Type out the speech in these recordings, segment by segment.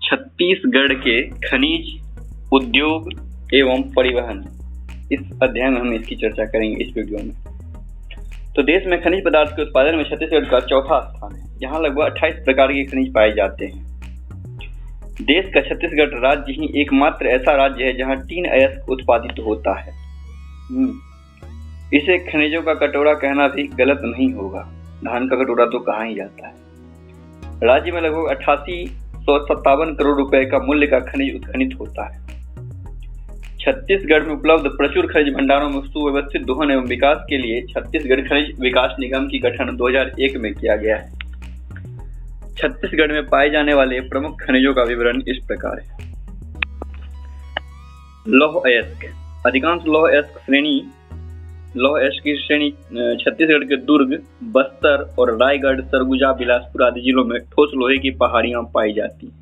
छत्तीसगढ़ के खनिज उद्योग एवं परिवहन, इस अध्याय में हम इसकी चर्चा करेंगे इस वीडियो में। तो देश में खनिज पदार्थ के उत्पादन में छत्तीसगढ़ का चौथा स्थान है। यहाँ लगभग 28 प्रकार के खनिज पाए जाते हैं। देश का छत्तीसगढ़ राज्य ही एकमात्र ऐसा राज्य है जहाँ टीन अयस्क उत्पादित होता है। इसे खनिजों का कटोरा कहना भी गलत नहीं होगा, धान का कटोरा तो कहा ही जाता है। राज्य में लगभग 8857 करोड़ रुपए का मूल्य का खनिज उत्खनित होता है। छत्तीसगढ़ में उपलब्ध प्रचुर खनिज भंडारों में सुव्यवस्थित दोहन एवं विकास के लिए छत्तीसगढ़ खनिज विकास निगम की गठन 2001 में किया गया है। छत्तीसगढ़ में पाए जाने वाले प्रमुख खनिजों का विवरण इस प्रकार है। लौह अयस्क। अधिकांश लौह अयस्क की श्रेणी छत्तीसगढ़ के दुर्ग, बस्तर और रायगढ़, सरगुजा, बिलासपुर आदि जिलों में ठोस लोहे की पहाड़ियां पाई जाती हैं।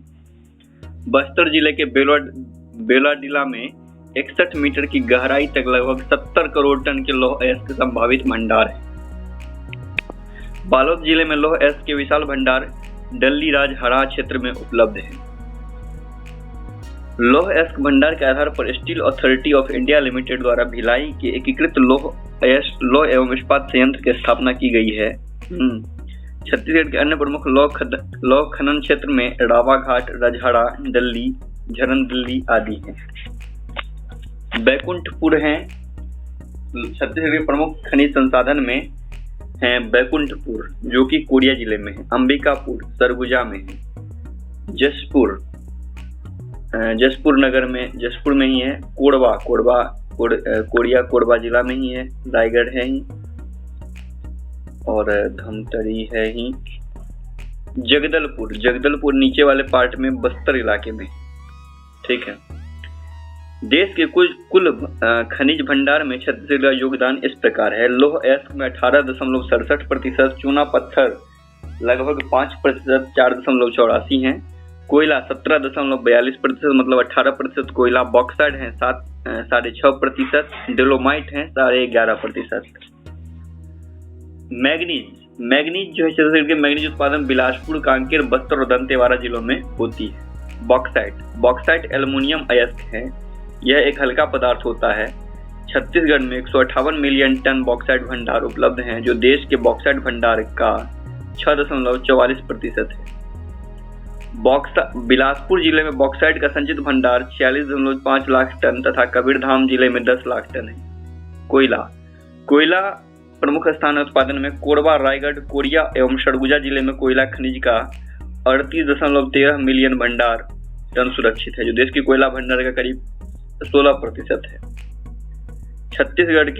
बस्तर जिले के बेलाडीला में 61 मीटर की गहराई तक लगभग 70 करोड़ टन के लौह अयस्क संभावित भंडार है। बालोद जिले में लौह अयस्क के विशाल भंडार डल्लीराज हरा क्षेत्र में उपलब्ध है। लौह अयस्क भंडार के आधार पर steel authority of India limited द्वारा भिलाई के एकीकृत लौह एवं इस्पात संयंत्र की स्थापना की गई है। छत्तीसगढ़ के अन्य प्रमुख लौह खनन क्षेत्र में रावा घाट, रजहड़ा, डल्ली, झरन दिल्ली आदि हैं। बैकुंठपुर है छत्तीसगढ़ के प्रमुख खनिज संसाधन में है। बैकुंठपुर जो कि कोरिया जिले में है। अंबिकापुर सरगुजा में है। जसपुर में ही है। कोरबा जिला में ही है। रायगढ़ है ही और धमतरी है ही। जगदलपुर नीचे वाले पार्ट में बस्तर इलाके में, ठीक है। देश के कुल खनिज भंडार में छत्तीसगढ़ का योगदान इस प्रकार है। लौह अयस्क में 18.67%, चूना पत्थर लगभग 5%, 4.84 हैं। कोयला 17.42%, मतलब 18% कोयला। बॉक्साइट है 6.5%, डेलोमाइट है 11.5%। मैग्नीज जो है छत्तीसगढ़ के मैग्नीज उत्पादन बिलासपुर, कांकेर, बस्तर और दंतेवाड़ा जिलों में होती है। बॉक्साइट एल्युमिनियम अयस्क है। यह एक हल्का पदार्थ होता है। छत्तीसगढ़ में 158 मिलियन टन बॉक्साइट भंडार उपलब्ध हैं, जो देश के बॉक्साइट भंडार का 6.44% है। बिलासपुर जिले में बॉक्साइट का संचित भंडार 46.5 लाख टन तथा कबीरधाम जिले में 10 लाख टन है। कोयला प्रमुख स्थान उत्पादन में कोरबा, रायगढ़, कोरिया एवं सरगुजा जिले में कोयला खनिज का 38.13 मिलियन भंडार टन सुरक्षित है, जो देश की कोयला भंडार का करीब 16% है। छत्तीसगढ़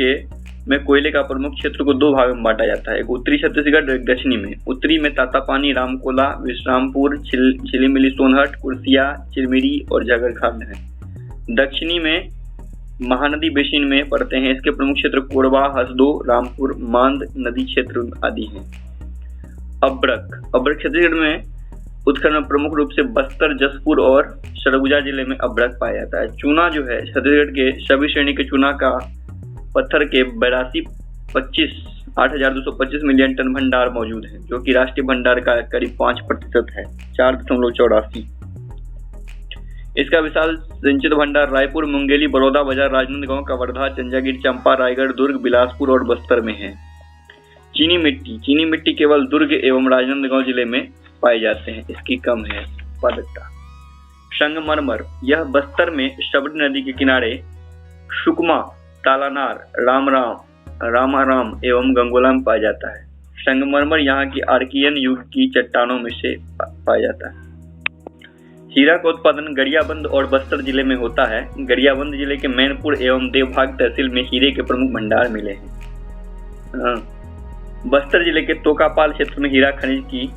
में कोयले का प्रमुख क्षेत्र को 2 भाग में बांटा जाता है। एक उत्तरी छत्तीसगढ़, एक दक्षिणी में। उत्तरी में तातापानी, रामकोला, विश्रामपुर, छिलीमिली, सोनहट, कुर्सिया, चिरमिरी और जगरखंड है। दक्षिणी में महानदी बेसिन में पड़ते हैं। इसके प्रमुख क्षेत्र कोरबा, हसदो, रामपुर, मांद नदी क्षेत्र आदि हैं। अब्रक छत्तीसगढ़ में उत्खनन प्रमुख रूप से बस्तर, जसपुर और सरगुजा जिले में अब्रक पाया जाता है। चूना जो है छत्तीसगढ़ के सभी श्रेणी के चूना का पत्थर के 8225 मिलियन टन भंडार मौजूद है, जो कि राष्ट्रीय भंडार का करीब 5% है, 4.84। इसका विशाल संचित भंडार रायपुर, मुंगेली, बड़ौदा बाजार, राजनांदगांव, कवर्धा, चंजागीर, चंपा, रायगढ़, दुर्ग, बिलासपुर और बस्तर में है। चीनी मिट्टी केवल दुर्ग एवं राजनांदगांव जिले में पाए जाते हैं, इसकी कम है उत्पादकता। संगमरमर, यह बस्तर में शबरी नदी के किनारे सुकमा, तालानार, रामाराम एवं गंगोला में पाया जाता है। संगमरमर यहाँ की आर्कियन युग की चट्टानों में से पाया जाता है। हीरा का उत्पादन गरियाबंद और बस्तर जिले में होता है। गरियाबंद जिले के मैनपुर एवं देवभाग तहसील में हीरे के प्रमुख भंडार मिले हैं। बस्तर जिले के तोकापाल क्षेत्र में हीरा खनिज की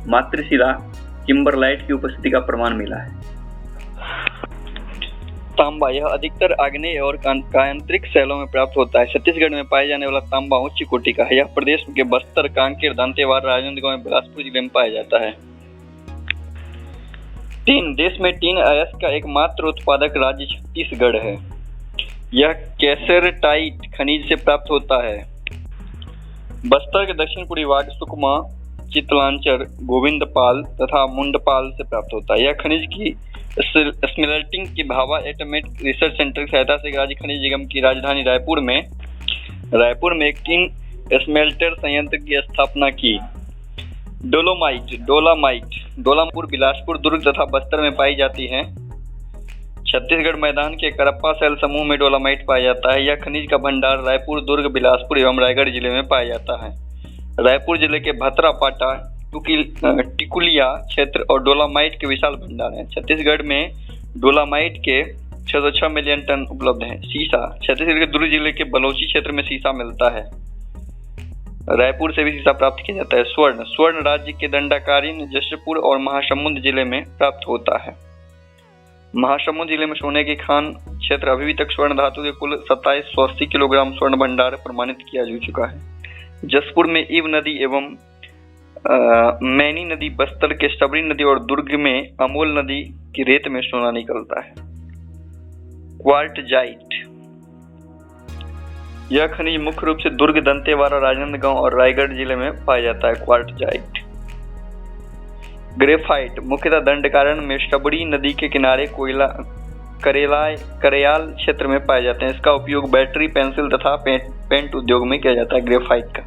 मातृशिला किम्बरलाइट की उपस्थिति का प्रमाण मिला है। तांबा, यह अधिकतर आग्नेय और कायांतरिक शैलों में प्राप्त होता है। छत्तीसगढ़ में पाए जाने वाला तांबा उच्च कोटि का है। यह प्रदेश के बस्तर, कांकेर, दंतेवाड़ा, राजनांदगांव, बिलासपुर जिले में पाया जाता है। देश में टीन अयस्क का एकमात्र उत्पादक राज्य छत्तीसगढ़ है। यह कैसेरटाइट खनिज से प्राप्त होता है। बस्तर के दक्षिण पूर्वी भाग सुकमा, चितलांचर, गोविंदपाल तथा मुंडपाल से प्राप्त होता है। यह खनिज की स्मेल्टिंग की भाभा एटॉमिक रिसर्च सेंटर की सहायता से राज्य खनिज निगम की राजधानी रायपुर में एक टीन स्मेल्टर संयंत्र की स्थापना की। डोलामाइट बिलासपुर, दुर्ग तथा बस्तर में पाई जाती है। छत्तीसगढ़ मैदान के करप्पा सेल समूह में डोलामाइट पाया जाता है। यह खनिज का भंडार रायपुर, दुर्ग, बिलासपुर एवं रायगढ़ जिले में पाया जाता है। रायपुर जिले के भतरापाटा, टिकुलिया क्षेत्र और डोलामाइट के विशाल भंडार हैं। छत्तीसगढ़ में डोलामाइट के 606 मिलियन टन उपलब्ध है। सीसा, छत्तीसगढ़ के दुर्ग जिले के बलोची क्षेत्र में सीसा मिलता है। रायपुर से भी सीसा प्राप्त किया जाता है। स्वर्ण राज्य के दंडाकारीन, जशपुर और महासमुंद जिले में प्राप्त होता है। महासमुंद जिले में सोने की खान क्षेत्र अभी भी तक स्वर्ण धातु के कुल 2780 किलोग्राम स्वर्ण भंडार प्रमाणित किया जा चुका है। जसपुर में ईव नदी एवं मैनी नदी, बस्तर के सबरी नदी और दुर्ग में अमोल नदी की रेत में सोना निकलता है। क्वार्टजाइट, यह खनिज मुख्य रूप से दुर्ग, दंतेवाड़ा, राजनांदगांव और रायगढ़ जिले में पाया जाता है। क्वार्टजाइट। ग्रेफाइट, मुख्यतः दंडकारण्य में सबरी नदी के किनारे करेयाल क्षेत्र में पाए जाते हैं। इसका उपयोग बैटरी, पेंसिल तथा पेंट उद्योग में किया जाता है। ग्रेफाइट का।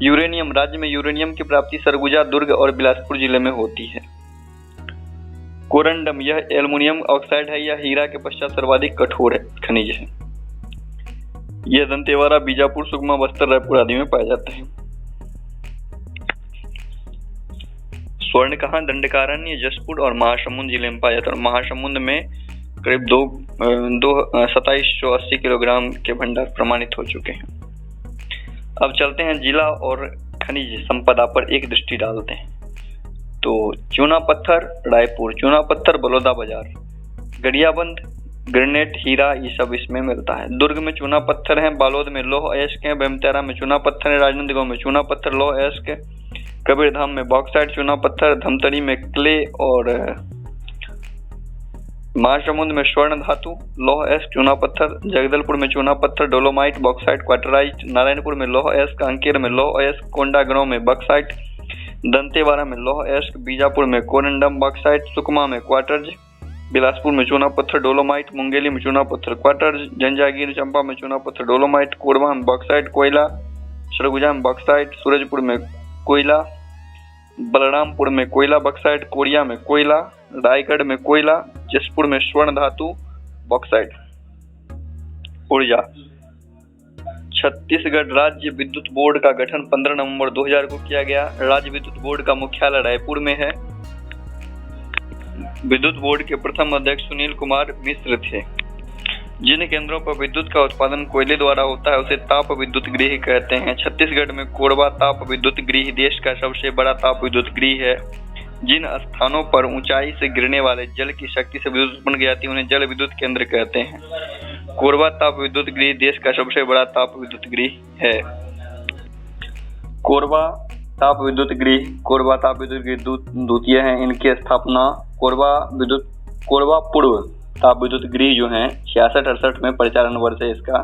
यूरेनियम, राज्य में यूरेनियम की प्राप्ति सरगुजा, दुर्ग और बिलासपुर जिले में होती है। कोरंडम, यह एल्युमिनियम ऑक्साइड है। यह हीरा के पश्चात सर्वाधिक कठोर खनिज है। यह दंतेवाड़ा, बीजापुर, सुकमा, बस्तर, रायपुर आदि में पाए जाते हैं। स्वर्ण कहाँ? दंडकारण्य, जशपुर और महासमुंद जिले में पाया जाता है। और महासमुंद में करीब 2780 किलोग्राम के भंडार प्रमाणित हो चुके हैं। अब चलते हैं जिला और खनिज संपदा पर एक दृष्टि डालते हैं। तो चूना पत्थर रायपुर, चूना पत्थर बलौदा बाजार, गरियाबंद, ग्रेनाइट, हीरा, ये सब इसमें मिलता है। दुर्ग में चूना पत्थर है, बालोद में लौह अयस्क है, बेमतेरा में चूना पत्थर है, राजनांदगांव में चूना पत्थर, लौह अयस्क, कबीरधाम में बॉक्साइट, चूना पत्थर, धमतरी में क्ले और महासमुंद में स्वर्ण धातु, लौह अयस्क, चूना पत्थर, जगदलपुर में चूना पत्थर, डोलोमाइट, बॉक्साइट, क्वार्टराइट, नारायणपुर में लौह अयस्क, कांकेर में लौह अयस्क, कोंडागांव में बॉक्साइट, दंतेवाड़ा में लौह अयस्क, बीजापुर में कोरंडम बॉक्साइट, सुकमा में क्वार्टर्ज, बिलासपुर में चूना पत्थर, डोलोमाइट, मुंगेली में चूना पत्थर, क्वार्टर्ज, जंजागीर, चंपा में चूना पत्थर, डोलोमाइट, कोरबा में बॉक्साइट, कोयला, सरगुजा में बॉक्साइट, सूरजपुर में कोयला, बलरामपुर में कोयला बॉक्साइट, कोरिया में कोयला, रायगढ़ में कोयला, जसपुर में स्वर्ण धातु बॉक्साइट। ऊर्जा, छत्तीसगढ़ राज्य विद्युत बोर्ड का गठन 15 नवंबर 2000 को किया गया। राज्य विद्युत बोर्ड का मुख्यालय रायपुर में है। विद्युत बोर्ड के प्रथम अध्यक्ष सुनील कुमार मिश्र थे। जिन केंद्रों पर विद्युत का उत्पादन कोयले द्वारा होता है उसे ताप विद्युत गृह कहते हैं। छत्तीसगढ़ में कोरबा ताप विद्युत गृह देश का सबसे बड़ा ताप विद्युत गृह है। जिन स्थानों पर ऊंचाई से गिरने वाले जल की शक्ति से विद्युत उत्पन्न की जाती है उन्हें जल विद्युत केंद्र कहते हैं। कोरबा ताप विद्युत गृह देश का सबसे बड़ा ताप विद्युत गृह है। कोरबा ताप विद्युत गृह द्वितीय है। इनकी स्थापना कोरबा पूर्व ताप विद्युत गृह जो है 66-68 में परिचालन वर्ष है इसका।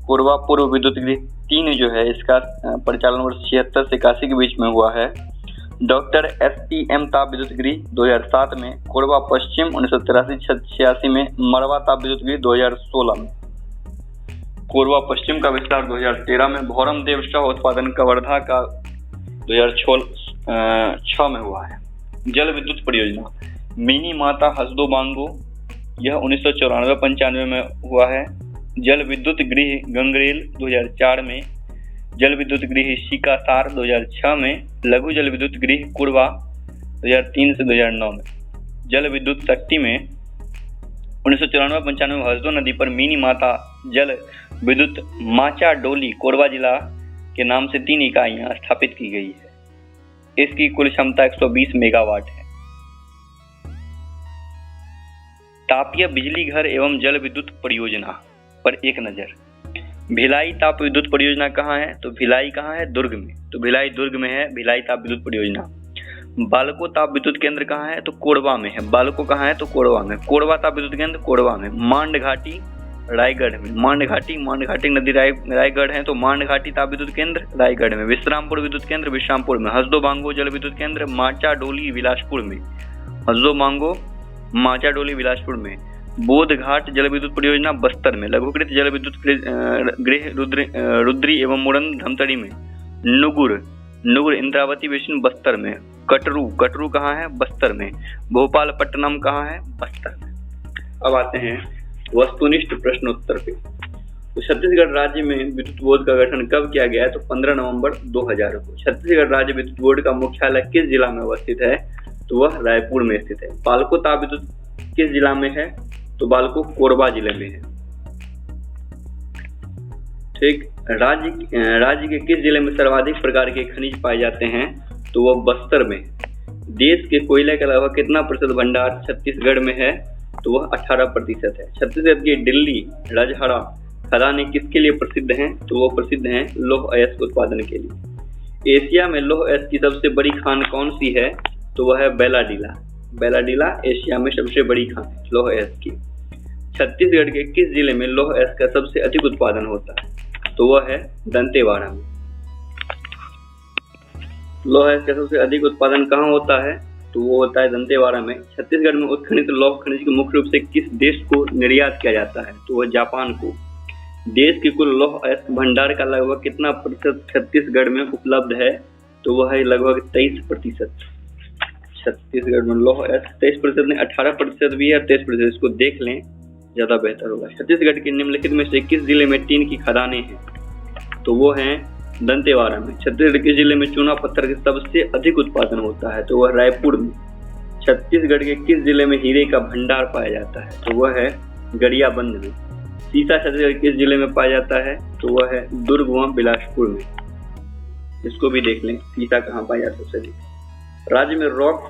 कोरबा पूर्व विद्युत गृह 3 जो है इसका परिचालन वर्ष 76 से 81 के बीच में हुआ है। डॉक्टर SPM ताप विद्युत गृह 2007 में, कोरबा पश्चिम 1983-86 में, मड़वा ताप विद्युत गृह 2016 में। कोरबा पश्चिम का विस्तार 2013 में, भौरम देव शाह उत्पादन कवर्धा का 2006 में हुआ है। जल विद्युत परियोजना मिनी माता हसदो बांगो, यह 1994-95 में हुआ है। जल विद्युत गृह गंगरेल 2004 में, जल विद्युत गृह शिकासार 2006 में, लघु जल विद्युत गृह कुरवा 2003 से 2009 में। जल विद्युत शक्ति में 1994-95 में हसदो नदी पर मिनी माता जल विद्युत माचा डोली कोरबा जिला के नाम से 3 इकाइयां स्थापित की गई है। इसकी कुल क्षमता 120 मेगावाट है। तापीय बिजली घर एवं जल विद्युत परियोजना पर एक नजर। भिलाई ताप विद्युत परियोजना कहाँ है? तो भिलाई कहाँ है? दुर्ग में। तो भिलाई दुर्ग में है भिलाई ताप विद्युत परियोजना। बालको ताप विद्युत केंद्र कहाँ है? तो कोरबा में है। बालको कहाँ है? तो कोरबा में। कोरबा ताप विद्युत केंद्र कोरबा में। मांड घाटी रायगढ़ में। मांडघाटी नदी रायगढ़ है, तो मांडघाटी ताप विद्युत केंद्र रायगढ़ में। विश्रामपुर विद्युत केंद्र विश्रामपुर में। हसदो बांगो जल विद्युत केंद्र माचाडोली बिलासपुर में। हसदो बांगो माचाडोली बिलासपुर में। बोधघाट जल विद्युत परियोजना बस्तर में। लघुकृत जल विद्युत गृह रुद्री एवं मुरन धमतरी में। नुगुर इंद्रावती बेसिन बस्तर में। कटरू कहाँ है? बस्तर में। भोपालपट्टनम कहाँ है? बस्तर में। अब आते हैं वस्तुनिष्ठ प्रश्नोत्तर पे। तो छत्तीसगढ़ राज्य में विद्युत बोर्ड का गठन कब किया गया है? तो 15 नवंबर 2000 को। छत्तीसगढ़ राज्य विद्युत बोर्ड का मुख्यालय किस जिला में अवस्थित है? तो वह रायपुर में स्थित है। बालको ताप विद्युत किस जिला में है? तो बालको कोरबा जिले में है। ठीक। राज्य के किस जिले में सर्वाधिक प्रकार के खनिज पाए जाते हैं? तो वह बस्तर में। देश के कोयले के अलावा कितना प्रतिशत भंडार छत्तीसगढ़ में है? तो वह 18% है। छत्तीसगढ़ की दिल्ली रजहरा खदानें किसके लिए प्रसिद्ध हैं? तो वो प्रसिद्ध हैं लौह अयस्क उत्पादन के लिए। एशिया में लौह अयस्क की सबसे बड़ी खान कौन सी है? तो वह है बेलाडीला एशिया में सबसे बड़ी खान है लौह अयस्क की। छत्तीसगढ़ के किस जिले में लौह अयस्क का सबसे अधिक उत्पादन होता है? तो वह है दंतेवाड़ा में। लौह अयस्क का सबसे अधिक उत्पादन कहाँ होता है? तो वो होता है दंतेवाड़ा में। छत्तीसगढ़ में उत्खनित लौह खनिज को मुख्य रूप से किस देश को निर्यात किया जाता है? तो वह जापान को। देश के कुल लौह अयस्क भंडार का लगभग कितना प्रतिशत छत्तीसगढ़ में उपलब्ध है? तो वह है लगभग 23%। छत्तीसगढ़ में लौह अयस्क 23% नहीं, 18% भी है, 23%। इसको देख लें, ज्यादा बेहतर होगा। छत्तीसगढ़ के निम्नलिखित में से किस जिले में टीन की खदानें हैं? तो वो हैं दंतेवाड़ा में। छत्तीसगढ़ के जिले में चूना पत्थर के सबसे अधिक उत्पादन होता है? तो वह रायपुर में। छत्तीसगढ़ के किस जिले में हीरे का भंडार पाया जाता है? तो वह है गरियाबंद में। सीसा छत्तीसगढ़ किस जिले में पाया जाता है? तो वह है दुर्ग व बिलासपुर में। इसको भी देख लें, सीसा कहाँ पाया जाता है। राज्य में रॉक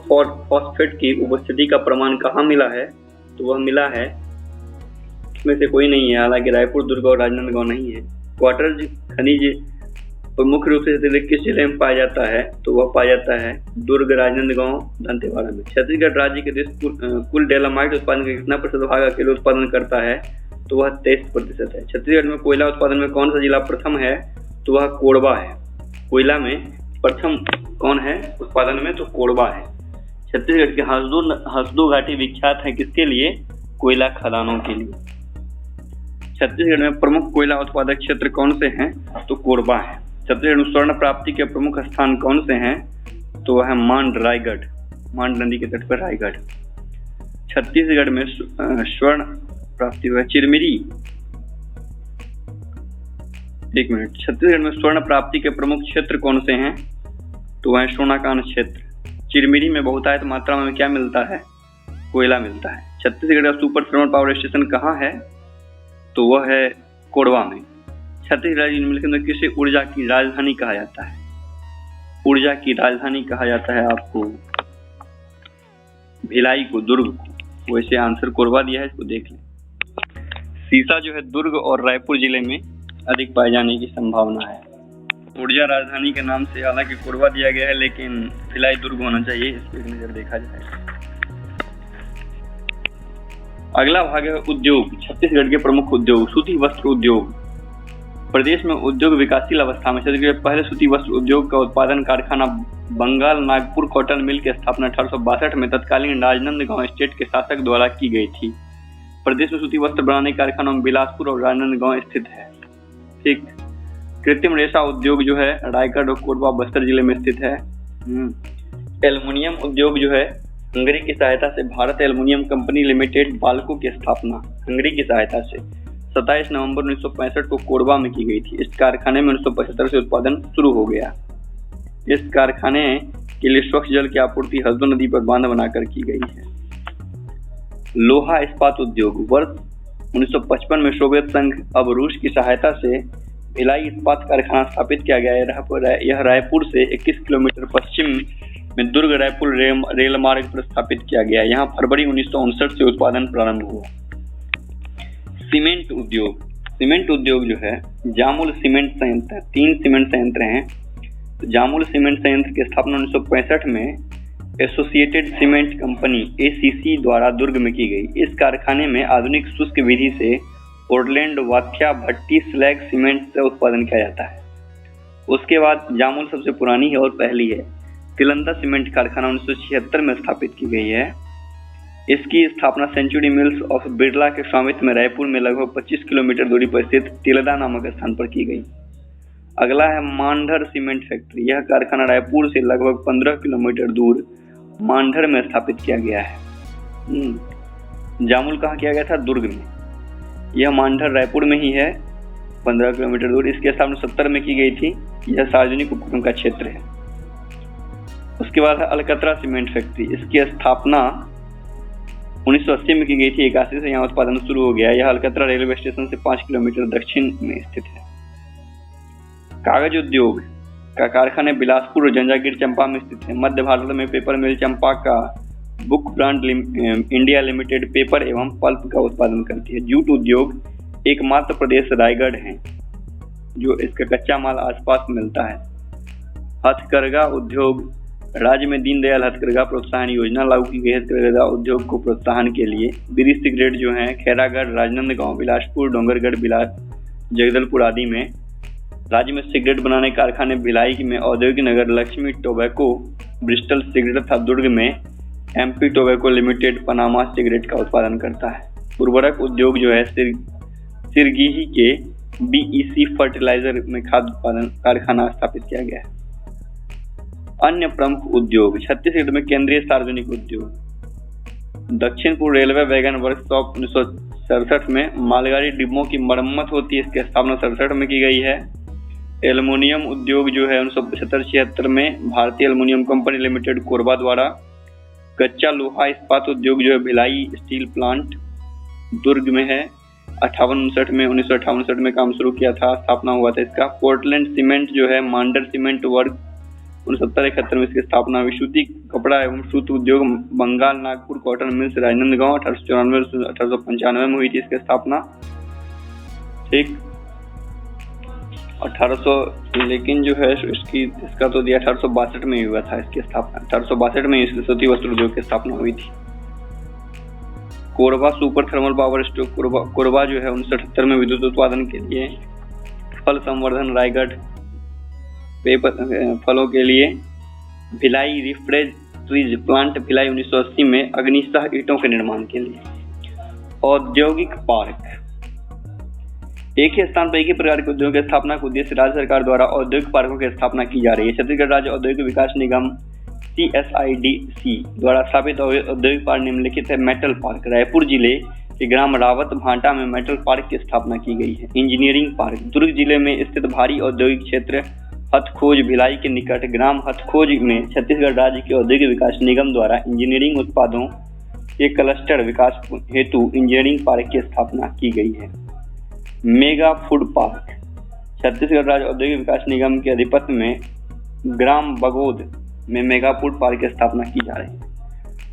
फॉस्फेट की उपस्थिति का प्रमाण कहाँ मिला है? तो वह मिला है, इसमें से कोई नहीं है, हालांकि रायपुर, दुर्ग और राजनांदगांव नहीं है। क्वार्टज खनिज मुख्य रूप से किस जिले में पाया जाता है? तो वह पाया जाता है दुर्ग, राजनांदगांव, दंतेवाड़ा में। छत्तीसगढ़ राज्य के देश कुल डेलामाइट उत्पादन का कितना प्रतिशत भाग अकेले उत्पादन करता है? तो वह 23% है। छत्तीसगढ़ में कोयला उत्पादन में कौन सा जिला प्रथम है? तो वह कोरबा है। कोयला में प्रथम कौन है उत्पादन में? तो कोरबा है। छत्तीसगढ़ के हसदो घाटी विख्यात है किसके लिए? कोयला खदानों के लिए। छत्तीसगढ़ में प्रमुख कोयला उत्पादक क्षेत्र कौन से हैं? तो कोरबा है। छत्तीसगढ़ में स्वर्ण प्राप्ति के प्रमुख स्थान कौन से हैं? तो वह है मांड नदी के तट पर रायगढ़। छत्तीसगढ़ में स्वर्ण प्राप्ति हुआ चिरमिरी। एक मिनट। छत्तीसगढ़ में स्वर्ण प्राप्ति के प्रमुख क्षेत्र कौन से हैं? तो वह सोनाकान क्षेत्र। चिरमिरी में बहुतायत मात्रा में क्या मिलता है? कोयला मिलता है। छत्तीसगढ़ का सुपर थर्मल पावर स्टेशन कहाँ है? तो वह है कोरबा में। छत्तीसगढ़ निम्नलिखित में किसे ऊर्जा की राजधानी कहा जाता है? ऊर्जा की राजधानी कहा जाता है आपको भिलाई को, दुर्ग को। वैसे आंसर कोरबा दिया है, इसको देख लें। सीसा जो है दुर्ग और रायपुर जिले में अधिक पाए जाने की संभावना है। ऊर्जा राजधानी के नाम से हालांकि कोरबा दिया गया है, लेकिन भिलाई दुर्ग होना चाहिए, इस पर एक नजर देखा जाए। अगला भाग है उद्योग। छत्तीसगढ़ के प्रमुख उद्योग। सूती वस्त्र उद्योग। प्रदेश में उद्योग विकासशील अवस्था में। छत्तीसगढ़ पहले सूती वस्त्र उद्योग का उत्पादन कारखाना बंगाल नागपुर कॉटन मिल की स्थापना 1862 में तत्कालीन राजनांदगांव स्टेट के शासक द्वारा की गई थी। प्रदेश में सूती वस्त्र बनाने कारखानों में बिलासपुर और राजनांदगांव स्थित है। ठीक। कृत्रिम रेशा उद्योग जो है रायगढ़ और कोरबा बस्तर जिले में स्थित है। एल्युमिनियम उद्योग जो है हंगरी की सहायता से Bharat aluminium company limited Balco की स्थापना हंगरी की सहायता से 27 नवंबर 1965 को कोरबा में की गई थी। इस कारखाने में 1975 से उत्पादन शुरू हो गया। इस कारखाने के लिए स्वच्छ जल की आपूर्ति हसदो नदी पर बांध बनाकर की गई है। लोहा इस्पात उद्योग। वर्ष 1955 में सोवियत संघ अब रूस की सहायता से भिलाई इस्पात कारखाना स्थापित किया गया। यह रायपुर से 21 किलोमीटर पश्चिम में दुर्ग रायपुर रेल मार्ग पर स्थापित किया गया। यहाँ फरवरी 1959 से उत्पादन प्रारंभ हुआ। सीमेंट उद्योग। सीमेंट उद्योग जो है जामुल सीमेंट संयंत्र, 3 सीमेंट संयंत्र हैं। तो जामुल सीमेंट संयंत्र की स्थापना 1965 में एसोसिएटेड सीमेंट कंपनी ACC द्वारा दुर्ग में की गई। इस कारखाने में आधुनिक शुष्क विधि से पोर्टलैंड वाथ्या भट्टी स्लैग सीमेंट से उत्पादन किया जाता है। उसके बाद जामुल सबसे पुरानी है और पहली है। तिलंदा सीमेंट कारखाना 1976 में स्थापित की गई है। इसकी स्थापना सेंचुरी मिल्स ऑफ बिरला के स्वामित्व में रायपुर में लगभग 25 किलोमीटर दूरी पर स्थित तिलदा नामक स्थान पर की गई। अगला है मांढर सीमेंट फैक्ट्री। यह कारखाना रायपुर से लगभग 15 किलोमीटर दूर मांढर में स्थापित किया गया है। जामुल कहाँ किया गया था? दुर्ग में। यह मांढर रायपुर में ही है, 15 किलोमीटर दूर। इसकी स्थापना 70 में की गई थी। यह सार्वजनिक उपक्रम का क्षेत्र है। उसके बाद है अलकतरा सीमेंट फैक्ट्री। इसकी स्थापना 1980 में की गई थी। 81 से यहाँ उत्पादन शुरू हो गया। यह अलकतरा रेलवे स्टेशन से 5 किलोमीटर दक्षिण में स्थित है। कागज उद्योग का कारखाना बिलासपुर और जंजागीर चंपा में स्थित है। मध्य भारत में पेपर मिल चंपा का book brand India limited paper एवं पल्प का उत्पादन करती है। जूट उद्योग एकमात्र प्रदेश रायगढ़ है जो इसका कच्चा माल आसपास मिलता है। हथकरघा उद्योग राज्य में दीनदयाल हथकरघा प्रोत्साहन योजना लागू की गई है। हथकरघा उद्योग को प्रोत्साहन के लिए बीड़ी सिगरेट जो है खैरागढ़, राजनांदगांव, बिलासपुर, डोंगरगढ़, जगदलपुर आदि में राज्य में सिगरेट बनाने कारखाने भिलाई में औद्योगिक नगर, लक्ष्मी टोबैको, ब्रिस्टल सिगरेट तथा दुर्ग में MP tobacco limited Panama cigarette का उत्पादन करता है। उर्वरक उद्योग जो है सिरगिही के बीईसी फर्टिलाइजर में खाद्य उत्पादन कारखाना स्थापित किया गया है। अन्य प्रमुख उद्योग छत्तीसगढ़ में केंद्रीय सार्वजनिक उद्योग दक्षिण पूर्व रेलवे वैगन वर्कशॉप 1967 में मालगाड़ी डिब्बों की मरम्मत होती है। इसकी स्थापना 67 में की गई है। एल्युमिनियम उद्योग जो है 1975-76 में भारतीय एल्युमिनियम कंपनी लिमिटेड कोरबा द्वारा। कच्चा लोहा इस्पात उद्योग जो है भिलाई स्टील प्लांट दुर्ग में है। 1958-59 में काम शुरू किया था, स्थापना हुआ था इसका। पोर्टलैंड सीमेंट जो है मांडर सीमेंट वर्ग 69-71 में इसकी स्थापना हुई। सूती कपड़ा एवं सूत उद्योग बंगाल नागपुर कॉटन मिल्स राजनांदगांव 1894-1895 में हुई थी इसकी स्थापना। ठीक 1800 लेकिन जो है इसका तो दिया 1862 में हुआ था इसकी स्थापना। 1862 में इसकी सूती वस्त्र उद्योग की स्थापना हुई थी। Korba super thermal power store Korba जो है 1978 में विद्युत उत्पादन के लिए। फल संवर्धन रायगढ़ फलों के लिए। भिलाई रिफ्रेजरीज प्लांट भिलाई 1980 में अग्निशः ईंटों के निर्माण के लिए। औद्योगिक पार्क एक ही स्थान पर एक ही प्रकार के उद्योग की स्थापना के उद्देश्य राज्य सरकार द्वारा औद्योगिक पार्कों की स्थापना की जा रही है। छत्तीसगढ़ राज्य औद्योगिक विकास निगम CSIDC द्वारा स्थापित औद्योगिक पार्क निम्नलिखित है। मेटल पार्क रायपुर जिले के ग्राम रावत भांटा में मेटल पार्क की स्थापना की गई है। इंजीनियरिंग पार्क दुर्ग जिले में स्थित भारी औद्योगिक क्षेत्र हथखोज भिलाई के निकट ग्राम हथखोज में छत्तीसगढ़ राज्य के औद्योगिक विकास निगम द्वारा इंजीनियरिंग उत्पादों के क्लस्टर विकास हेतु इंजीनियरिंग पार्क की स्थापना की गई है। मेगा फूड पार्क छत्तीसगढ़ राज्य औद्योगिक विकास निगम के अधिपत्य में ग्राम बगोद में मेगा फूड पार्क की स्थापना की जा रही है।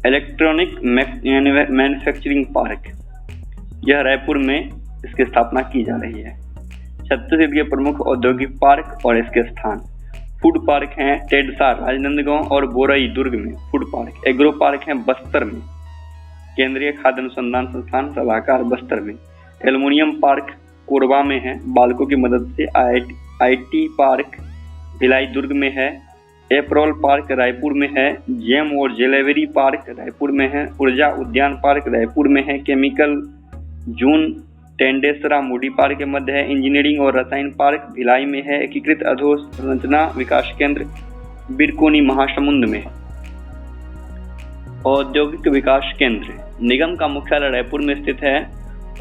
इलेक्ट्रॉनिक मैन्युफैक्चरिंग पार्क यह रायपुर में इसकी स्थापना की जा रही है। छत्तीसगढ़ के प्रमुख औद्योगिक पार्क और इसके स्थान फूड पार्क हैं टेडसार राजनांदगांव और बोरई दुर्ग में फूड पार्क। एग्रो पार्क हैं बस्तर में। केंद्रीय खाद्य अनुसंधान संस्थान सलाहकार बस्तर में। एल्युमिनियम पार्क कोरबा में है बालकों की मदद से। IT पार्क भिलाई दुर्ग में है। एप्रोल पार्क रायपुर में है। जेम और जेलेवरी पार्क रायपुर में है। ऊर्जा उद्यान पार्क रायपुर में है। केमिकल जून टेंडेसरा मूडी पार्क के मध्य है। इंजीनियरिंग और रसायन पार्क भिलाई में है। एकीकृत अधोसंरचना विकास केंद्र बिरकोनी महासमुंद में है। औद्योगिक विकास केंद्र निगम का मुख्यालय रायपुर में स्थित है।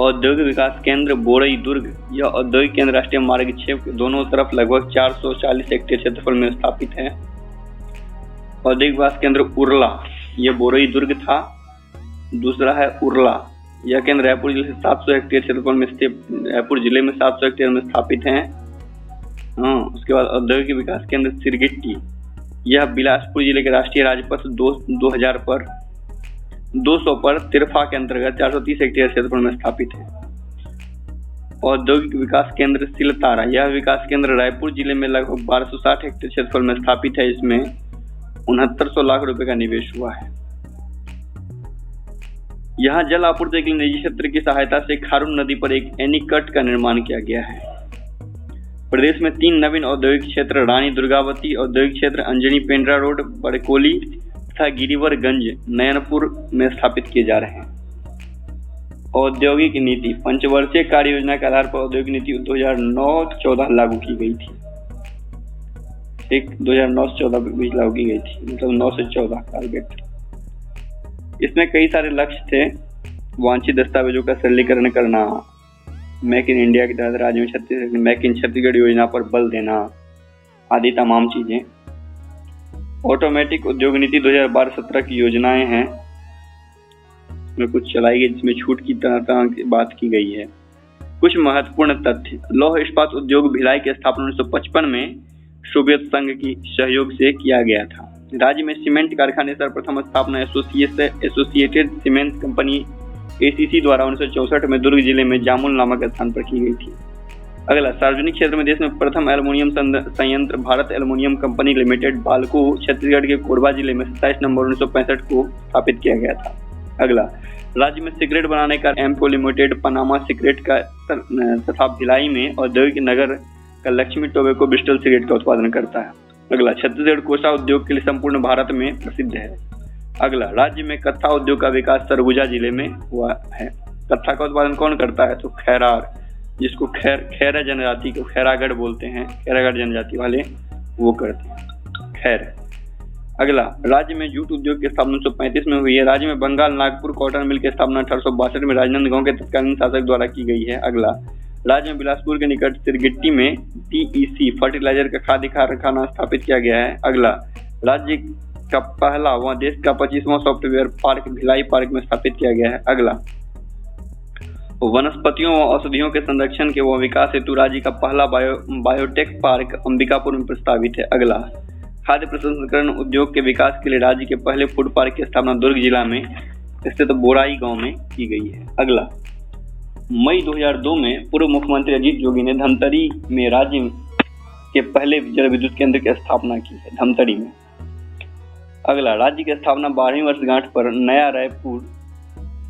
औद्योगिक विकास केंद्र बोरई दुर्ग यह औद्योगिक केंद्र राष्ट्रीय मार्ग 6 के दोनों तरफ लगभग 440 हेक्टेयर क्षेत्रफल में स्थापित है। औद्योगिक विकास केंद्र उरला यह बोरई दुर्ग था। दूसरा है उरला यह केंद्र रायपुर जिले से 700 हेक्टेयर क्षेत्रफल में स्थित रायपुर जिले में 700 हेक्टेयर में स्थापित है। उसके बाद औद्योगिक विकास केंद्र सिरगिट्टी यह बिलासपुर जिले के राष्ट्रीय राजपथ 200 पर तिरफा के अंतर्गत 430 हेक्टेयर क्षेत्रफल में स्थापित है। औद्योगिक विकास केंद्र सिलतारा यह विकास केंद्र रायपुर जिले में लगभग 1260 हेक्टेयर क्षेत्रफल में स्थापित है। इसमें 6900 लाख रुपए का निवेश हुआ है। यहाँ जल आपूर्ति के लिए निजी क्षेत्र की सहायता से खारून नदी पर एक एनीकट का निर्माण किया गया है। प्रदेश में 3 नवीन औद्योगिक क्षेत्र रानी दुर्गावती औद्योगिक क्षेत्र, अंजनी पेंड्रा रोड, बड़कोली तथा गिरिवरगंज नयनपुर में स्थापित किए जा रहे हैं। औद्योगिक नीति पंचवर्षीय कार्य योजना के आधार पर औद्योगिक नीति 2009-14 लागू की गई थी। 2009 से 14 के बीच लागू की गई थी, मतलब 9 से 14 टारगेट। इसमें कई सारे लक्ष्य थे। वांछित दस्तावेजों का सरलीकरण करना, मेक इन इंडिया के तहत राज्य में मेक इन छत्तीसगढ़ योजना पर बल देना आदि तमाम चीजें। ऑटोमेटिक उद्योग नीति 2012-17 की योजनाएं हैं, में कुछ चलाई गई जिसमें छूट की तरह की बात की गई है। कुछ महत्वपूर्ण तथ्य। लौह इस्पात उद्योग भिलाई की स्थापना 1955 में सोवियत संघ की सहयोग से किया गया था। राज्य में सीमेंट कारखाने सर्वप्रथम स्थापना एसोसिएटेड सीमेंट कंपनी ACC द्वारा 1964 में दुर्ग जिले में जामुल नामक स्थान पर की गई थी। अगला, सार्वजनिक क्षेत्र में देश में प्रथम एल्युमिनियम संयंत्र भारत एल्युमिनियम कंपनी लिमिटेड बालको छत्तीसगढ़ के कोरबा जिले में 27 नवंबर 1965 को स्थापित किया गया था। अगला, राज्य में सिगरेट बनाने का एम्को लिमिटेड पनामा सिगरेट का तथा भिलाई में औद्योगिक नगर का लक्ष्मी टोबैको ब्रिस्टल सिगरेट का उत्पादन करता है। अगला, छत्तीसगढ़ कोसा उद्योग के लिए संपूर्ण भारत में प्रसिद्ध है। अगला, राज्य में कत्था उद्योग का विकास सरगुजा जिले में हुआ है। कत्था का उत्पादन कौन करता है? तो खैरार, जिसको खैरा जनजाति को खैरागढ़ बोलते हैं, खैरागढ़ जनजाति वाले वो करते हैं। खैर, अगला, राज्य में जूट उद्योग की स्थापना 1935 में हुई है। राज्य में बंगाल नागपुर कॉटन मिल की स्थापना 1862 में राजनांदगांव के तत्कालीन शासक द्वारा की गई है। अगला, राज्य में बिलासपुर के निकट सिरगिट्टी में TEC फर्टिलाइजर का खाद्य कारखाना स्थापित किया गया है। अगला, राज्य का पहला व देश का 25वां सॉफ्टवेयर पार्क भिलाई पार्क में स्थापित किया गया है। अगला, वनस्पतियों व औषधियों के संरक्षण के व विकास हेतु राज्य का पहला बायोटेक पार्क अंबिकापुर में प्रस्तावित है। अगला, खाद्य प्रसंस्करण उद्योग के विकास के लिए राज्य के पहले फूड पार्क की स्थापना दुर्ग जिला में स्थित बोराई गांव में की गई है। अगला, मई 2002 में पूर्व मुख्यमंत्री अजीत जोगी ने धमतरी में राज्य के पहले जल विद्युत केंद्र की स्थापना की है, धमतरी में। अगला, राज्य की स्थापना 12वीं वर्षगांठ पर नया रायपुर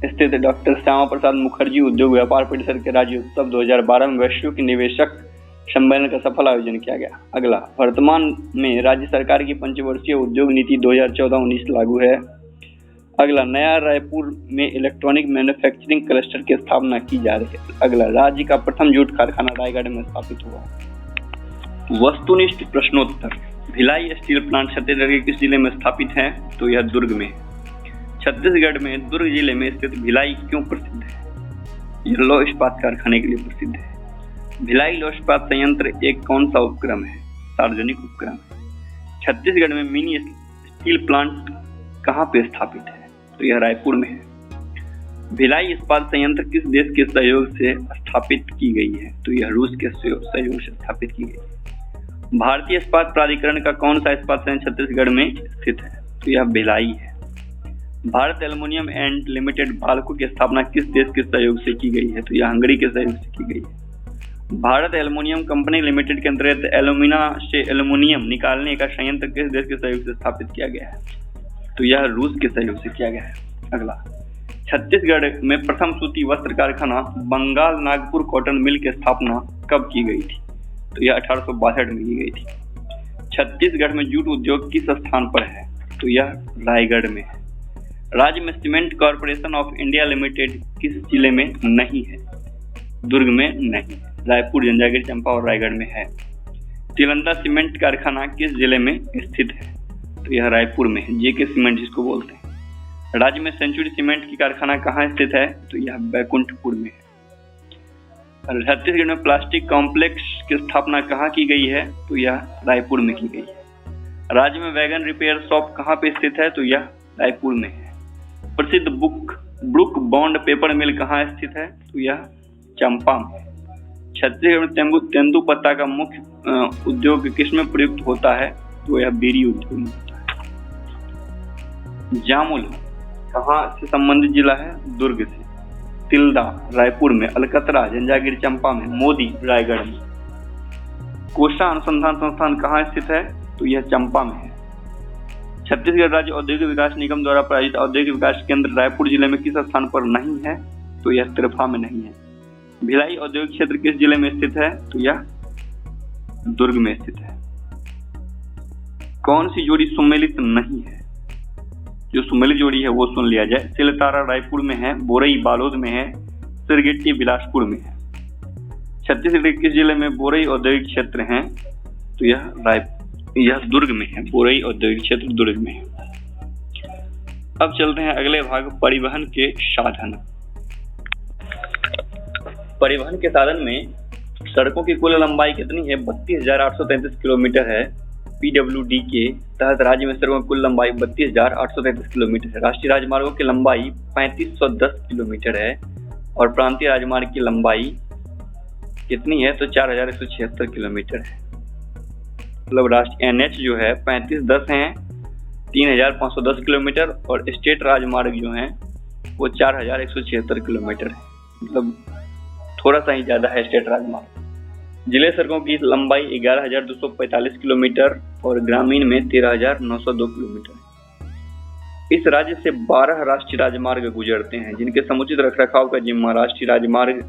स्थित डॉक्टर श्यामा प्रसाद मुखर्जी उद्योग व्यापार परिसर के राज्योत्सव 2012 में वैश्विक निवेशक सम्मेलन का सफल आयोजन किया गया। अगला, वर्तमान में राज्य सरकार की पंचवर्षीय उद्योग नीति 2014-19 लागू है। अगला, नया रायपुर में इलेक्ट्रॉनिक मैन्युफैक्चरिंग क्लस्टर की स्थापना की जा रही है। अगला, राज्य का प्रथम जूट कारखाना रायगढ़ में स्थापित हुआ। वस्तुनिष्ठ प्रश्नोत्तर। भिलाई स्टील प्लांट छत्तीसगढ़ के किस जिले में स्थापित है? तो यह दुर्ग में। छत्तीसगढ़ में दुर्ग जिले में स्थित भिलाई क्यों प्रसिद्ध है? यह लौह इस्पात कारखाने के लिए प्रसिद्ध है। भिलाई लौह इस्पात संयंत्र एक कौन सा उपक्रम है? सार्वजनिक उपक्रम है। छत्तीसगढ़ में मिनी स्टील प्लांट कहाँ पे स्थापित है? तो यह रायपुर में है। भिलाई इस्पात संयंत्र किस देश के सहयोग से स्थापित की गई है? तो यह रूस के सहयोग से स्थापित की गई है। भारतीय इस्पात प्राधिकरण का कौन सा इस्पात संयंत्र छत्तीसगढ़ में स्थित है? तो यह भिलाई है। भारत एल्युमिनियम एंड लिमिटेड बालको की स्थापना किस देश के सहयोग से की गई है? तो यह हंगरी के सहयोग से की गई है। भारत एल्युमिनियम कंपनी लिमिटेड के अंतर्गत एल्यूमिना से एल्युमिनियम निकालने का संयंत्र किस देश के सहयोग से स्थापित किया गया है? तो यह रूस के सहयोग से किया गया है। अगला, छत्तीसगढ़ में प्रथम सूती वस्त्र कारखाना बंगाल नागपुर कॉटन मिल की स्थापना कब की गई थी? तो यह 1862 में की गई थी। छत्तीसगढ़ में जूट उद्योग किस स्थान पर है? तो यह रायगढ़ में है। राज्य में cement corporation of India limited किस जिले में नहीं है? दुर्ग में नहीं, रायपुर, जंजागिरी, चंपा और रायगढ़ में है। तिलंदा सीमेंट कारखाना किस जिले में स्थित है? तो यह रायपुर में है, JK सीमेंट जिसको बोलते हैं। राज्य में सेंचुरी सीमेंट की कारखाना कहाँ स्थित है? तो यह बैकुंठपुर में है। छत्तीसगढ़ में प्लास्टिक कॉम्प्लेक्स की स्थापना कहाँ की गई है? तो यह रायपुर में की गई है। राज्य में वैगन रिपेयर शॉप कहाँ पे स्थित है? तो यह रायपुर में है। प्रसिद्ध ब्रुक बॉन्ड पेपर मिल कहाँ स्थित है? तो यह चंपा में। छत्तीसगढ़ में तेंदू पत्ता का मुख्य उद्योग किसमें प्रयुक्त होता है? तो यह बीड़ी उद्योग में होता है। जामुल कहाँ से संबंधित जिला है? दुर्ग से। तिल्दा रायपुर में, अलकतरा जंजागिरी चंपा में, मोदी रायगढ़ में। कोसा अनुसंधान संस्थान कहाँ स्थित है? तो यह चंपा में है। छत्तीसगढ़ राज्य औद्योगिक विकास निगम द्वारा प्रायोजित औद्योगिक विकास केंद्र रायपुर जिले में किस स्थान पर नहीं है? तो यह तिरफा में नहीं है। भिलाई औद्योगिक क्षेत्र किस जिले में स्थित है? तो यह दुर्ग में स्थित है। कौन सी जोड़ी सुमेलित नहीं है? जो सुमेलित जोड़ी है वो सुन लिया जाए। सिलतारा रायपुर में है, बोरई बालोद में है, सिरगिट्टी बिलासपुर में है। छत्तीसगढ़ किस जिले में बोरई औद्योगिक क्षेत्र है? तो यह दुर्ग में है। बोरई औद्योगिक क्षेत्र दुर्ग में है। अब चलते हैं अगले भाग, परिवहन के साधन। परिवहन के साधन में सड़कों की कुल लंबाई कितनी है? 32,833 किलोमीटर है। पीडब्ल्यूडी के तहत राज्य में सड़कों की कुल लंबाई 32,833 किलोमीटर है। राष्ट्रीय राजमार्गों की लंबाई 3510 किलोमीटर है और प्रांतीय राजमार्ग की लंबाई कितनी है? तो 4176 किलोमीटर है। मतलब राष्ट्रीय एनएच जो है 3510 है, 3510 किलोमीटर, और स्टेट राजमार्ग जो है वो 4176 किलोमीटर है। मतलब थोड़ा सा ही ज्यादा है स्टेट राजमार्ग। जिले सड़कों की लंबाई 11,245 किलोमीटर और ग्रामीण में 13,902 किलोमीटर। इस राज्य से 12 राष्ट्रीय राजमार्ग गुजरते हैं जिनके समुचित रखरखाव का जिम्मा राष्ट्रीय राजमार्ग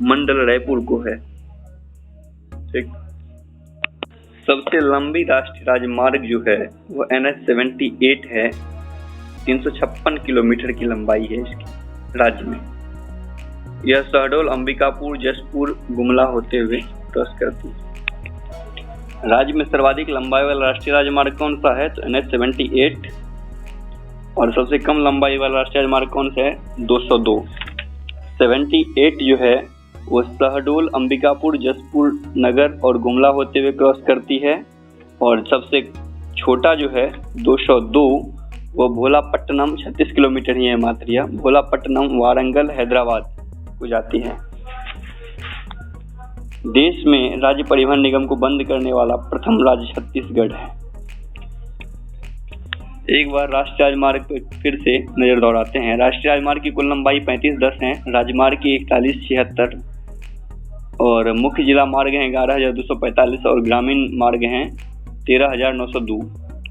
मंडल रायपुर को है। ठीक। सबसे लंबी राष्ट्रीय राजमार्ग जो है वो NH-78 है। 356 किलोमीटर की लंबाई है इसकी राज्य में। यह शहडोल, अंबिकापुर, जसपुर, गुमला होते हुए क्रॉस करती है। राज्य में सर्वाधिक लंबाई वाला राष्ट्रीय राजमार्ग कौन सा है? तो NH-78। और सबसे कम लंबाई वाला राष्ट्रीय राजमार्ग कौन सा है? 202। 78 जो है वो शहडोल, अंबिकापुर, जसपुर नगर और गुमला होते हुए क्रॉस करती है। और सबसे छोटा जो है 202 वो भोलापट्टनम, 36 किलोमीटर ही है मात्र यह, भोलापट्टनम, वारंगल, हैदराबाद को जाती है। देश में राज्य परिवहन निगम को बंद करने वाला प्रथम राज्य छत्तीसगढ़ है। एक बार राष्ट्रीय राजमार्ग पर फिर से नजर दौड़ाते हैं। राष्ट्रीय राजमार्ग की कुल लंबाई 3510 है, राजमार्ग की 4176 और मुख्य जिला मार्ग हैं 11,245 और ग्रामीण मार्ग हैं 13,902।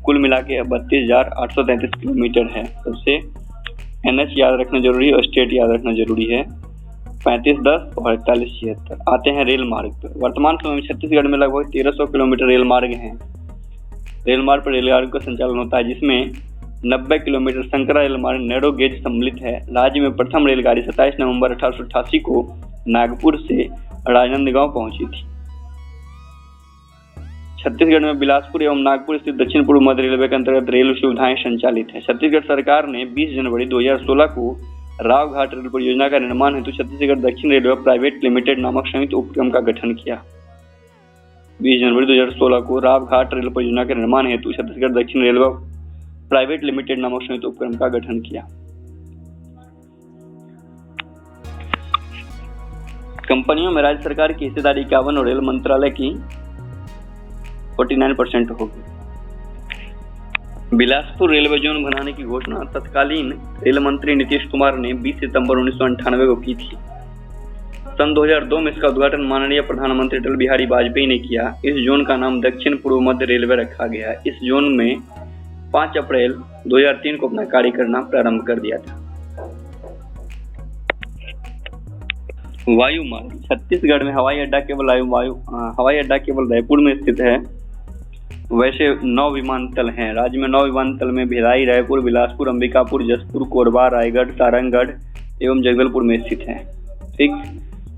कुल मिला के 32,833 किलोमीटर है। सबसे NH याद रखना जरूरी है और स्टेट याद रखना जरूरी है, 3510 और 4176। आते हैं रेल मार्ग पर। वर्तमान समय में छत्तीसगढ़ में लगभग 1300 किलोमीटर रेल मार्ग हैं। रेल मार्ग पर रेलगाड़ियों का संचालन होता है जिसमें 90 किलोमीटर संकरा रेल मार्ग नैरो गेज सम्मिलित है। राज्य में प्रथम रेलगाड़ी 27 नवंबर 1888 को नागपुर से राजनांदगांव पहुंची थी। छत्तीसगढ़ में बिलासपुर एवं नागपुर स्थित दक्षिण पूर्व मध्य रेलवे के अंतर्गत रेल सुविधाएं संचालित है। छत्तीसगढ़ सरकार ने 20 जनवरी 2016 को राव घाट रेल परियोजना का निर्माण हेतु छत्तीसगढ़ दक्षिण रेलवे प्राइवेट लिमिटेड नामक संयुक्त उपक्रम का गठन किया। 20 जनवरी 2016 को राव घाट रेल परियोजना के निर्माण हेतु छत्तीसगढ़ दक्षिण रेलवे प्राइवेट लिमिटेड नामक संयुक्त उपक्रम का गठन किया। कंपनियों में राज्य सरकार की हिस्सेदारी 51 और रेल मंत्रालय की 49% होगी। बिलासपुर रेलवे जोन बनाने की घोषणा तत्कालीन रेल मंत्री नीतीश कुमार ने 20 सितंबर 1998 को की थी। सन 2002 में इसका उद्घाटन माननीय प्रधानमंत्री अटल बिहारी वाजपेयी ने किया। इस जोन का नाम दक्षिण पूर्व मध्य रेलवे रखा गया। इस जोन में 5 अप्रैल 2003 को अपना कार्य करना प्रारंभ कर दिया था। वायु मार्ग। छत्तीसगढ़ में हवाई अड्डा केवल रायपुर में स्थित है। वैसे 9 विमानतल हैं। राज्य में 9 विमानतल में भिलाई, रायपुर, बिलासपुर, अंबिकापुर, जसपुर, कोरबा, रायगढ़, सारंगगढ़ एवं जगदलपुर में स्थित हैं। ठीक।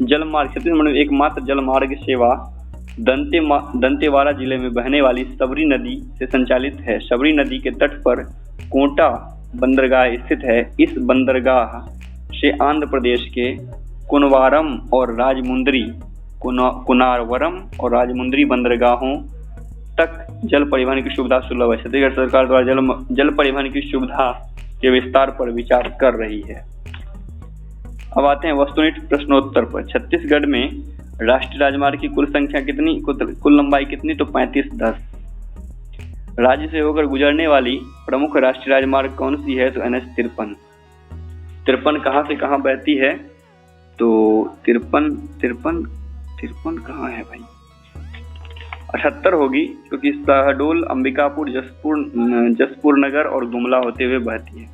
जल मार्ग। छत्तीसगढ़ में एकमात्र जल मार्ग सेवा दंतेवाड़ा जिले में बहने वाली शबरी नदी से संचालित है। शबरी नदी के तट पर कोटा बंदरगाह स्थित है। इस बंदरगाह से आंध्र प्रदेश के कुनारवरम और राजमुंद्री बंदरगाहों तक जल परिवहन की सुविधा सुलभ है। छत्तीसगढ़ सरकार द्वारा जल परिवहन की सुविधा के विस्तार पर विचार कर रही है। अब आते हैं वस्तुनिष्ठ प्रश्नोत्तर पर। छत्तीसगढ़ में राष्ट्रीय राजमार्ग की कुल संख्या कितनी, कुल लंबाई कितनी? तो 3510। राज्य से होकर गुजरने वाली प्रमुख राष्ट्रीय राजमार्ग कौन सी है? तो NH-53। 53 कहाँ से कहाँ बहती है? तो 53 कहाँ है भाई? 78 होगी, क्योंकि शहडोल, अंबिकापुर, जसपुर नगर और गुमला होते हुए बहती है।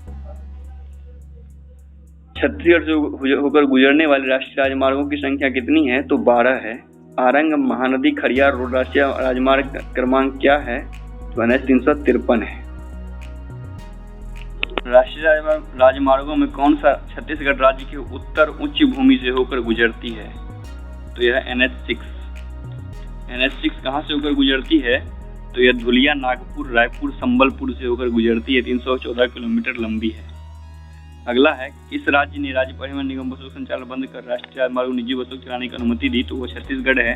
छत्तीसगढ़ से होकर गुजरने वाले राष्ट्रीय राजमार्गों की संख्या कितनी है? तो 12 है। आरंग महानदी खरियार रोड राष्ट्रीय राजमार्ग क्रमांक क्या है? तो NH 353 है। राष्ट्रीय राजमार्गों में कौन सा छत्तीसगढ़ राज्य के उत्तर उच्च भूमि से होकर गुजरती है? तो यह NH 6। NH 6 कहाँ से होकर गुजरती है? तो यह धुलिया, नागपुर, रायपुर, संबलपुर से होकर गुजरती है। 314 किलोमीटर लंबी है। अगला है, किस राज्य ने राज्य परिवहन निगम बसों का संचालन बंद कर राष्ट्रीय राजमार्ग निजी बसों चलाने की अनुमति दी? तो वो छत्तीसगढ़ है।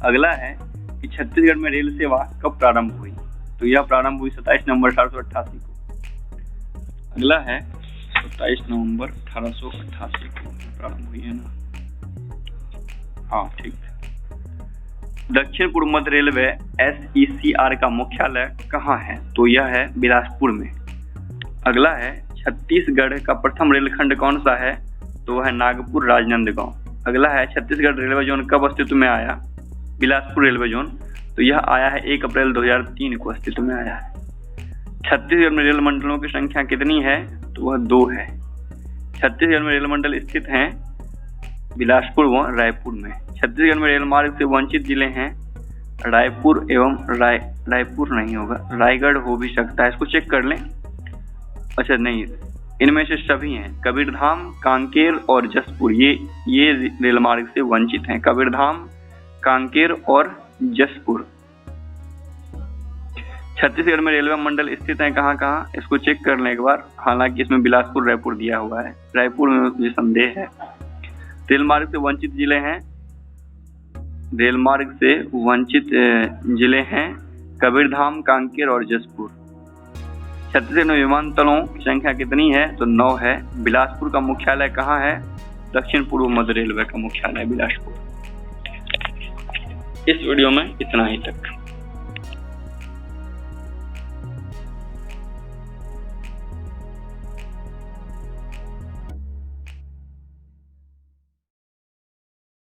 अगला है कि छत्तीसगढ़ में रेल सेवा कब प्रारंभ हुई? तो यह प्रारंभ हुई 27 नवंबर 1888 को। अगला है 27 नवंबर 1888 को प्रारंभ हुई है ना? हाँ, ठीक है। दक्षिण पूर्व मध्य रेलवे SECR का मुख्यालय कहाँ है? तो यह है बिलासपुर में। अगला है, छत्तीसगढ़ का प्रथम रेलखंड कौन सा है? तो वह है नागपुर राजनांदगांव। अगला है, छत्तीसगढ़ रेलवे जोन कब अस्तित्व में आया? बिलासपुर रेलवे जोन, तो यह आया है 1 अप्रैल 2003 को अस्तित्व में आया है। छत्तीसगढ़ में रेल मंडलों की संख्या कितनी है? तो वह 2 है। छत्तीसगढ़ में रेल मंडल स्थित हैं बिलासपुर व रायपुर में। छत्तीसगढ़ में रेल मार्ग से वंचित जिले हैं रायपुर एवं रायपुर नहीं होगा, रायगढ़ हो भी सकता है, इसको चेक कर लें। अच्छा नहीं, इनमें से सभी हैं कबीरधाम, कांकेर और जसपुर, ये रेल मार्ग से वंचित हैं। कबीरधाम, कांकेर और जसपुर। छत्तीसगढ़ में रेलवे मंडल स्थित हैं कहाँ कहाँ, इसको चेक कर लें एक बार। हालांकि इसमें बिलासपुर, रायपुर दिया हुआ है, रायपुर में मुझे संदेह है। रेल मार्ग से वंचित जिले हैं, रेल मार्ग से वंचित जिले हैं कबीरधाम, कांकेर और जसपुर। छत्तीसगढ़ में विमानतलों की संख्या कितनी है? तो 9 है। बिलासपुर का मुख्यालय कहाँ है? दक्षिण पूर्व मध्य रेलवे का मुख्यालय बिलासपुर। इस वीडियो में इतना ही तक।